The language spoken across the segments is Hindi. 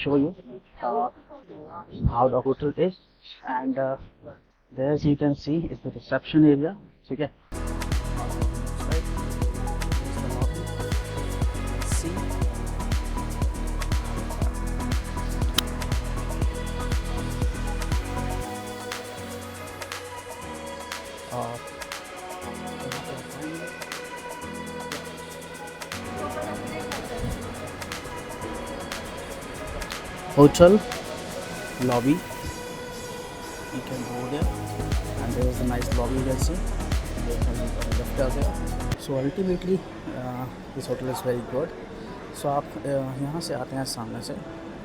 show you how the hotel is, and there you can see is the reception area. ठीक है, see hotel lobby. You can go there, and there is a nice lobby you can see. There can left out there. So ultimately, this hotel is very good. So आप यहाँ से आते हैं सामने से,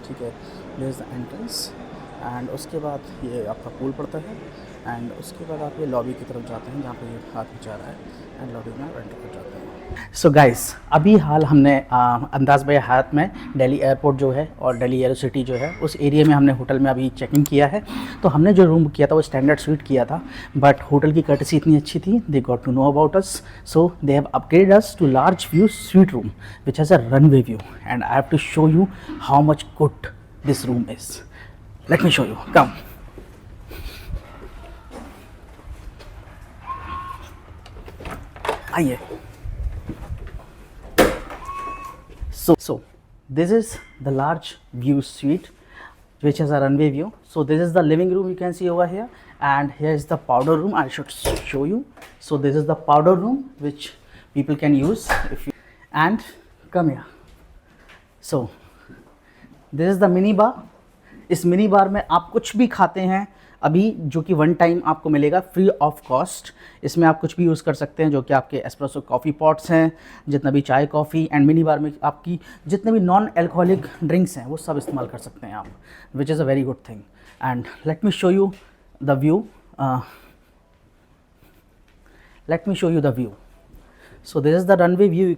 ठीक है, there is the entrance, and उसके बाद ये आपका पूल पड़ता है, एंड उसके बाद आप ये लॉबी की तरफ जाते हैं जहाँ पे ये हाथ में जा रहा है, एंड लॉबी में एंटर कर जाते हैं। सो गाइस, अभी हाल हमने अंदाज़ बाय हयात में दिल्ली एयरपोर्ट जो है और दिल्ली एरो सिटी जो है उस एरिया में हमने होटल में अभी चेक इन किया है। तो हमने जो रूम किया था वो स्टैंडर्ड स्वीट किया था, बट होटल की कर्टेसी इतनी अच्छी थी, they got to know about us, so they have upgraded us to large view suite room which has a runway view, and I have to show you how much good this room is. Let me show you, come. आइए। So this is the large view suite which has a runway view. So this is the living room you can see over here, and here is the powder room. I should show you. So this is the powder room which people can use if you, and come here. So this is the mini bar. इस मिनी बार में आप कुछ भी खाते हैं अभी, जो कि वन टाइम आपको मिलेगा फ्री ऑफ कॉस्ट। इसमें आप कुछ भी यूज़ कर सकते हैं, जो कि आपके एस्प्रेसो कॉफ़ी पॉट्स हैं, जितना भी चाय कॉफ़ी, एंड मिनी बार में आपकी जितने भी नॉन एल्कोहलिक ड्रिंक्स हैं वो सब इस्तेमाल कर सकते हैं आप, विच is a very good thing. And let me show you the view, let me show you the view. So this is the runway view, you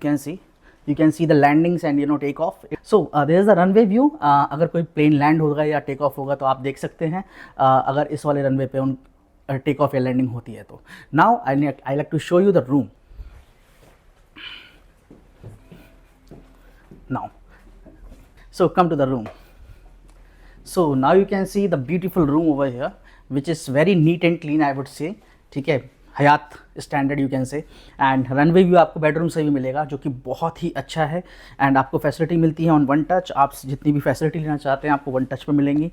can see the landings and take off. So there is the runway view. अगर कोई प्लेन लैंड होगा या टेक ऑफ होगा तो आप देख सकते हैं, अगर इस वाले रनवे पे उन टेक ऑफ या लैंडिंग होती है तो। Now I like to show you the room. Now so come to the room. So now you can see the beautiful room over here which is very neat and clean, I would say, ठीक है, Hyatt standard you can say. And runway view आपको बेडरूम से भी मिलेगा जो कि बहुत ही अच्छा है, एंड आपको फैसिलिटी मिलती है ऑन वन टच। आप जितनी भी फैसिलिटी लेना चाहते हैं आपको वन टच पे मिलेंगी।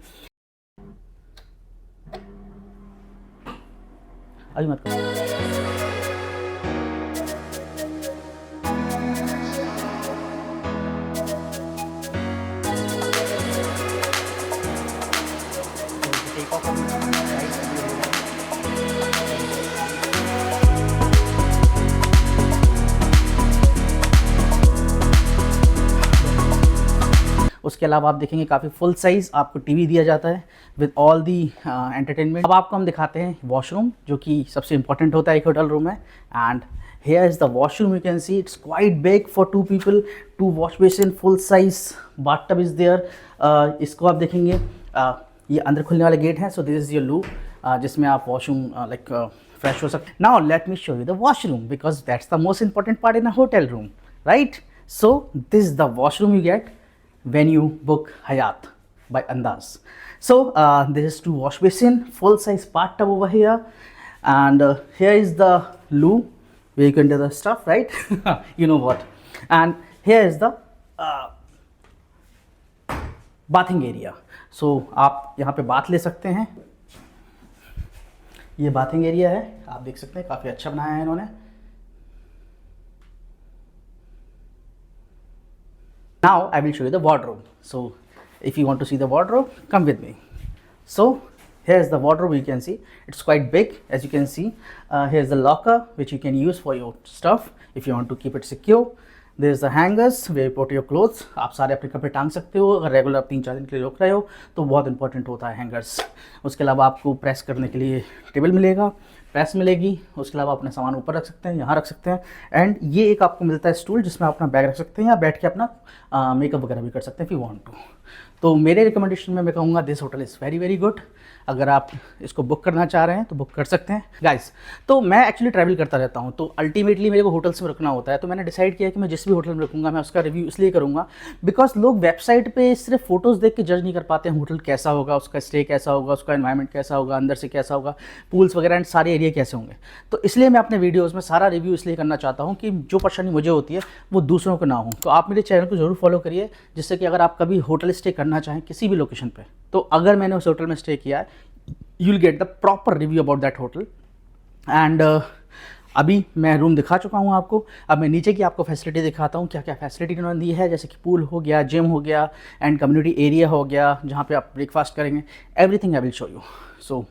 अभी मत उसके अलावा आप देखेंगे काफ़ी फुल साइज़ आपको टीवी दिया जाता है विद ऑल दी एंटरटेनमेंट। अब आपको हम दिखाते हैं वॉशरूम, जो कि सबसे इंपॉर्टेंट होता है एक होटल रूम में। And here is the washroom, you can see it's quite big for 2 people, 2 wash basin, full size bathtub is there. इसको आप देखेंगे, ये अंदर खुलने वाले गेट हैं। So this is your loop, जिसमें आप वॉशरूम लाइक फ्रेश हो सकते। Now let me show you the washroom because that's the most important part in a hotel room, right? So this is the washroom you get when you book Hyatt by Andaz. So this is 2 wash basin, full size bathtub over here, and here is the loo where you can do the stuff, right? You know what. And here is the bathing area. So आप यहाँ पे बाथ ले सकते हैं। ये बाथिंग एरिया है, आप देख सकते हैं काफ़ी अच्छा बनाया है इन्होंने। Now I will show you the wardrobe. So if you want to see the wardrobe, come with me. So here is the wardrobe, you can see it's quite big, as you can see. Here is the locker which you can use for your stuff if you want to keep it secure. There is the hangers where you put your clothes. आप सारे अपने कपड़े टांग सकते हो अगर रेगुलर 3-4 दिन के लिए रुक रहे हो तो बहुत इंपॉर्टेंट होता है हैंगर्स। उसके अलावा आपको प्रेस करने के लिए टेबल मिलेगा, प्रेस मिलेगी। उसके अलावा अपने सामान ऊपर रख सकते हैं, यहाँ रख सकते हैं। एंड ये एक आपको मिलता है स्टूल जिसमें आप अपना बैग रख सकते हैं या बैठ के अपना मेकअप वगैरह भी कर सकते हैं इफ़ यू वांट टू। तो मेरे रिकमेंडेशन में मैं कहूँगा this hotel is very very good. अगर आप इसको बुक करना चाह रहे हैं तो बुक कर सकते हैं गाइस। तो मैं एक्चुअली ट्रैवल करता रहता हूँ, तो अल्टीमेटली मेरे को होटल्स में रुकना होता है। तो मैंने डिसाइड किया कि मैं जिस भी होटल में रुकूंगा मैं उसका रिव्यू इसलिए करूँगा बिकॉज लोग वेबसाइट पे सिर्फ फोटोज़ देख के जज नहीं कर पाते हैं होटल कैसा होगा, उसका स्टे कैसा होगा, उसका एनवायरनमेंट कैसा होगा, अंदर से कैसा होगा, पूल्स वगैरह एंड सारे एरिया कैसे होंगे। तो इसलिए मैं अपने वीडियोज़ में सारा रिव्यू इसलिए करना चाहता हूँ कि जो परेशानी मुझे होती है वो दूसरों को ना हो। तो आप मेरे चैनल को ज़रूर फॉलो करिए, जिससे कि अगर आप कभी होटल स्टे करना चाहें किसी भी लोकेशन पे, तो अगर मैंने उस होटल में स्टे किया है you will get the proper review about that hotel. And अभी मैं रूम दिखा चुका हूँ आपको, अब मैं नीचे की आपको फैसिलिटी दिखाता हूँ क्या क्या फैसिलिटी उन्होंने दी है, जैसे कि पूल हो गया, जिम हो गया एंड कम्युनिटी एरिया हो गया जहाँ पे आप ब्रेकफास्ट करेंगे। Everything I will show you. So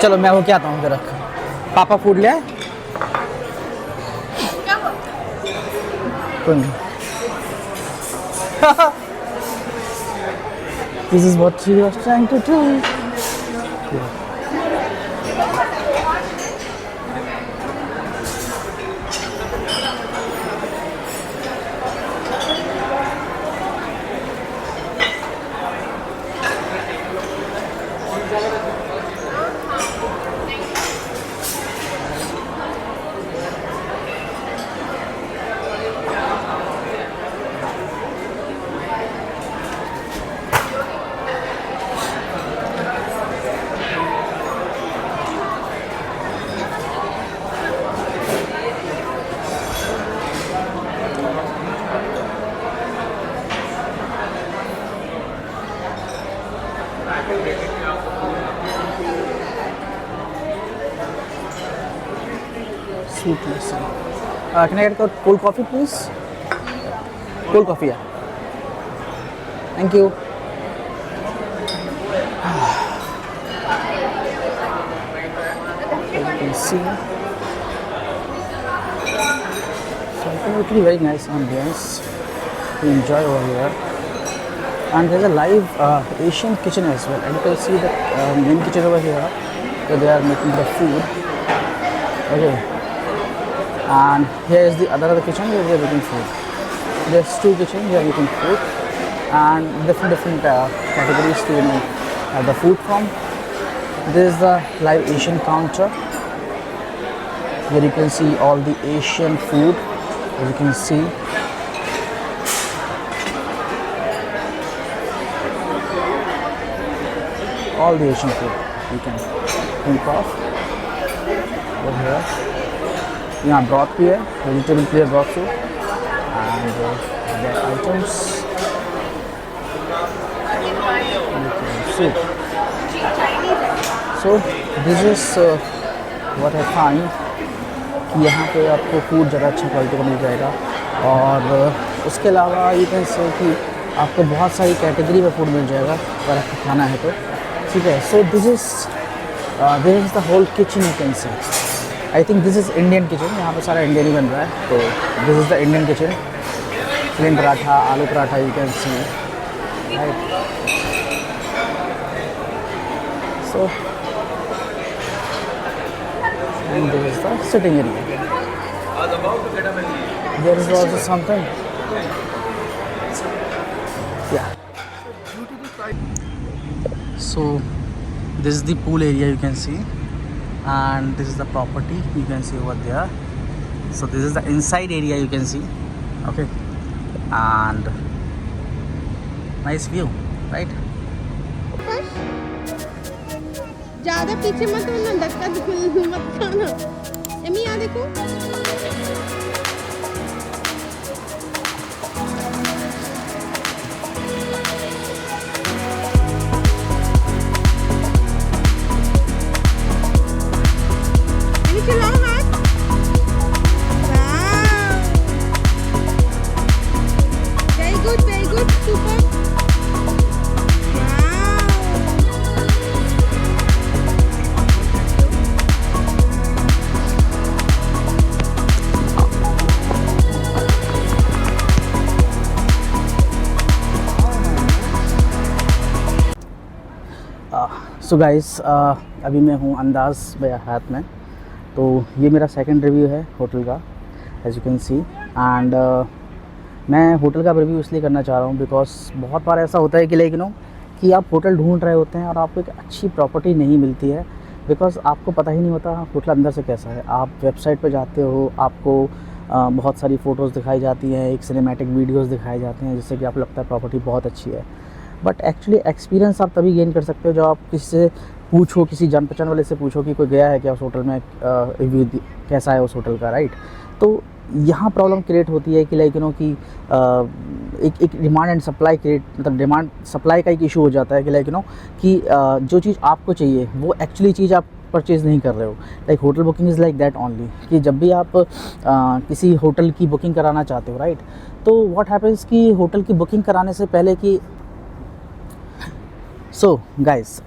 चलो मैं वो क्या आता हूँ जरा। पापा फूड लिया है? कोई नहीं। This is what she was trying to do. Sweetness. Can I get a cold coffee, please? Cold coffee, yeah. Thank you. As you can see, so absolutely very nice ambience to enjoy over here. And there's a live Asian kitchen as well. And you can see the main kitchen over here, where they are making the food. Okay. And here is the other kitchen where they are making food. There's two kitchens they are making food, and different categories to have the food from. This is the live Asian counter where you can see all the Asian food. As you can see, all the Asian food you can think of over here. यहाँ broth भी है, vegetable clear broth too, and their items you can see. So this is what I find कि यहाँ पे आपको फूड ज़्यादा अच्छा क्वालिटी का मिल जाएगा। और उसके अलावा ये कह सकते हैं कि आपको बहुत सारी कैटेगरी में फूड मिल जाएगा अगर आपको खाना है तो, ठीक है। So this is the whole kitchen you can see. I think this is Indian kitchen, यहाँ पे सारा इंडियन ही बन रहा है। तो this is the Indian kitchen. Plain paratha, aloo paratha you can see, right. So and this is the sitting area. There is also something. Yeah. So this is the pool area you can see, and this is the property you can see over there. So this is the inside area you can see. Okay, and nice view, right? ज़्यादा पीछे मत होना, धक्का मत खाना। एमी यहाँ देखो, एमी चलाओ हाथ। Very good super. So guys, अभी मैं हूँ अंदाज़ बाय हयात में। तो ये मेरा सेकंड रिव्यू है होटल का, as you can see. And मैं होटल का रिव्यू इसलिए करना चाह रहा हूँ बिकॉज बहुत बार ऐसा होता है कि लाइक कि आप होटल ढूंढ रहे होते हैं और आपको एक अच्छी प्रॉपर्टी नहीं मिलती है बिकॉज आपको पता ही नहीं होता होटल अंदर से कैसा है। आप वेबसाइट पर जाते हो, आपको बहुत सारी फ़ोटोज़ दिखाई जाती हैं, एक सिनेमैटिक वीडियोज़ दिखाए जाते हैं जिससे कि आपको लगता है प्रॉपर्टी बहुत अच्छी है। बट एक्चुअली एक्सपीरियंस आप तभी गेन कर सकते हो जब आप किसी से पूछो, किसी जान पहचान वाले से पूछो कि कोई गया है क्या उस होटल में, रिव्यू कैसा है उस होटल का, राइट। तो यहाँ प्रॉब्लम क्रिएट होती है कि लाइक कि एक डिमांड एंड सप्लाई क्रिएट, मतलब डिमांड सप्लाई का एक इशू हो जाता है कि लाइक कि जो चीज़ आपको चाहिए वो एक्चुअली चीज़ आप परचेज़ नहीं कर रहे हो। Like hotel booking is like that only, कि जब भी आप किसी होटल की बुकिंग कराना चाहते हो, राइट, तो व्हाट हैपेंस कि होटल की बुकिंग कराने से पहले कि सो गाइस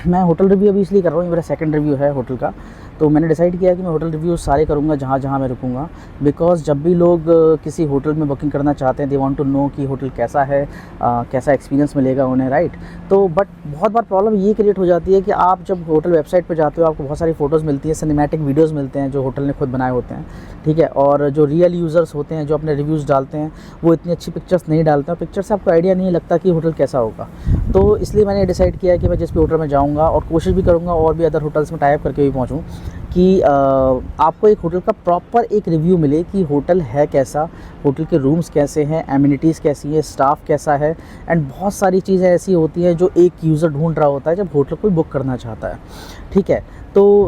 मैं होटल रिव्यू अभी इसलिए कर रहा हूँ, मेरा सेकंड रिव्यू है होटल का। तो मैंने डिसाइड किया कि मैं होटल रिव्यू सारे करूँगा जहाँ जहाँ मैं रुकूँगा, बिकॉज़ जब भी लोग किसी होटल में बुकिंग करना चाहते हैं दे वांट टू नो कि होटल कैसा है, कैसा एक्सपीरियंस मिलेगा उन्हें, राइट। तो बट बहुत बार प्रॉब्लम ये क्रिएट हो जाती है कि आप जब होटल वेबसाइट पर जाते हो आपको बहुत सारी फ़ोटोज़ मिलती हैं, सिनेमैटिक वीडियोज़ मिलते हैं जो होटल ने खुद बनाए होते हैं, ठीक है। और जो रियल यूज़र्स होते हैं जो अपने रिव्यूज़ डालते हैं वो इतनी अच्छी पिक्चर्स नहीं डालते हैं, पिक्चर से आपको आइडिया नहीं लगता कि होटल कैसा होगा। तो इसलिए मैंने डिसाइड किया कि मैं जिस भी होटल में जाऊँगा और कोशिश भी करूँगा और भी अदर होटल्स में टाइप करके भी पहुँचूँ कि आपको एक होटल का प्रॉपर एक रिव्यू मिले कि होटल है कैसा, होटल के रूम्स कैसे हैं, एमिनिटीज़ कैसी है, स्टाफ कैसा है। एंड बहुत सारी चीज़ें ऐसी होती हैं जो एक यूज़र ढूंढ रहा होता है जब होटल कोई बुक करना चाहता है, ठीक है। तो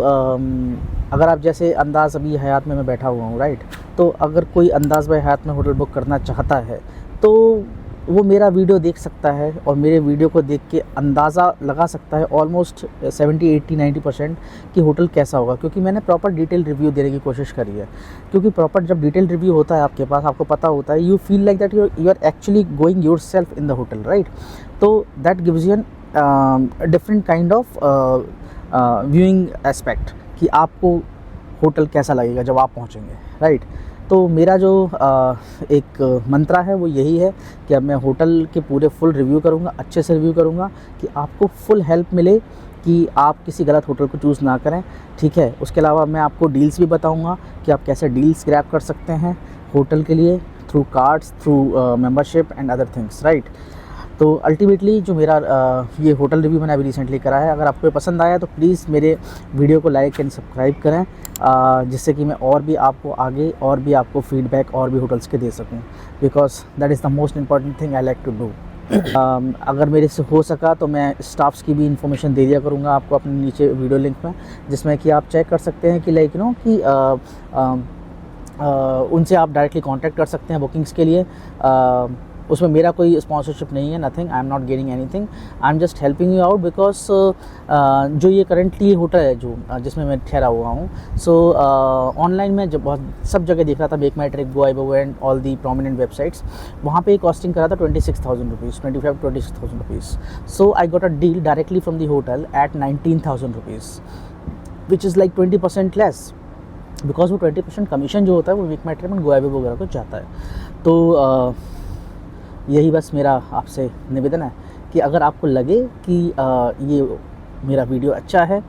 अगर आप जैसे अंदाज़ अभी हयात में मैं बैठा हुआ हूँ, राइट, तो अगर कोई अंदाज़ बाय हयात में होटल बुक करना चाहता है तो वो मेरा वीडियो देख सकता है और मेरे वीडियो को देख के अंदाज़ा लगा सकता है ऑलमोस्ट 70, 80, 90% कि होटल कैसा होगा, क्योंकि मैंने प्रॉपर डिटेल रिव्यू देने की कोशिश करी है। क्योंकि प्रॉपर जब डिटेल रिव्यू होता है आपके पास, आपको पता होता है, you feel like that you are actually going your self in the hotel, right. तो that gives you an different kind of viewing aspect कि आपको होटल कैसा लगेगा जब आप पहुँचेंगे, राइट। तो मेरा जो एक मंत्रा है वो यही है कि अब मैं होटल के पूरे फुल रिव्यू करूँगा, अच्छे से रिव्यू करूँगा कि आपको फुल हेल्प मिले कि आप किसी गलत होटल को चूज़ ना करें, ठीक है। उसके अलावा मैं आपको डील्स भी बताऊँगा कि आप कैसे डील्स ग्रैब कर सकते हैं होटल के लिए through cards, through membership and other things, right. तो अल्टीमेटली जो मेरा ये होटल रिव्यू मैंने अभी रिसेंटली करा है, अगर आपको ये पसंद आया तो प्लीज़ मेरे वीडियो को लाइक एंड सब्सक्राइब करें, जिससे कि मैं और भी आपको आगे और भी आपको फीडबैक और भी होटल्स के दे सकूं, because that is the most important thing I like to do. अगर मेरे से हो सका तो मैं स्टाफ्स की भी इन्फॉर्मेशन दे दिया करूँगा आपको अपने नीचे वीडियो लिंक में, जिसमें कि आप चेक कर सकते हैं कि लाइक कि उनसे आप डायरेक्टली कांटेक्ट कर सकते हैं बुकिंग्स के लिए। उसमें मेरा कोई स्पॉन्सरशिप नहीं है, nothing, I am not gaining anything, I am just helping you out because जो ये करंटली होटल है जो जिसमें मैं ठहरा हुआ हूँ, सो ऑनलाइन में जब बहुत सब जगह देख रहा था, make my trip, Goibibo and all the prominent websites, वहाँ पे कॉस्टिंग करा था 26,000 rupees, 26,000 rupees. So I got a deal directly from the hotel at 19,000 rupees, which is like 20% less, because वो 20% कमीशन जो होता है वो make my trip and Goibibo वगैरह को जाता है। तो यही बस मेरा आपसे निवेदन है कि अगर आपको लगे कि ये मेरा वीडियो अच्छा है,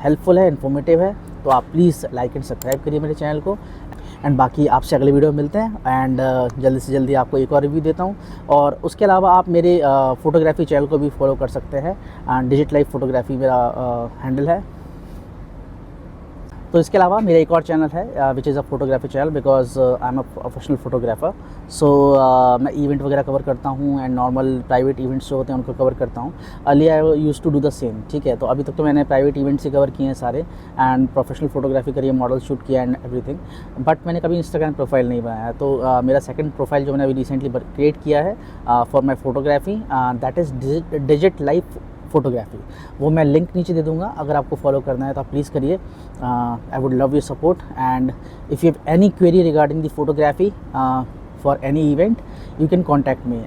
हेल्पफुल है, इन्फॉर्मेटिव है, तो आप प्लीज़ लाइक एंड सब्सक्राइब करिए मेरे चैनल को। एंड बाकी आपसे अगले वीडियो में मिलते हैं एंड जल्दी से जल्दी आपको एक और रिव्यू देता हूँ। और उसके अलावा आप मेरे फ़ोटोग्राफी चैनल को भी फॉलो कर सकते हैं, एंड डिजिट लाइफ फ़ोटोग्राफी मेरा हैंडल है। तो इसके अलावा मेरा एक और चैनल है which is a photography channel, because I am a professional photographer. So मैं इवेंट वगैरह कवर करता हूँ एंड नॉर्मल प्राइवेट इवेंट्स जो होते हैं उनको कवर करता हूँ। Early I use to do the same, ठीक है। तो अभी तक तो मैंने प्राइवेट इवेंट्स ही कवर किए हैं सारे, एंड प्रोफेशनल फोटोग्राफी करी है, मॉडल शूट किया एंड एवरीथिंग, बट मैंने कभी इंस्टाग्राम प्रोफाइल नहीं बनाया। तो मेरा सेकंड प्रोफाइल जो मैंने अभी रिसेंटली क्रिएट किया है for my photography, that is digit life photography, वो मैं लिंक नीचे दे दूंगा। अगर आपको फॉलो करना है तो आप प्लीज़ करिए। I would love your support, and if you have any query regarding the photography for any event, you can contact me.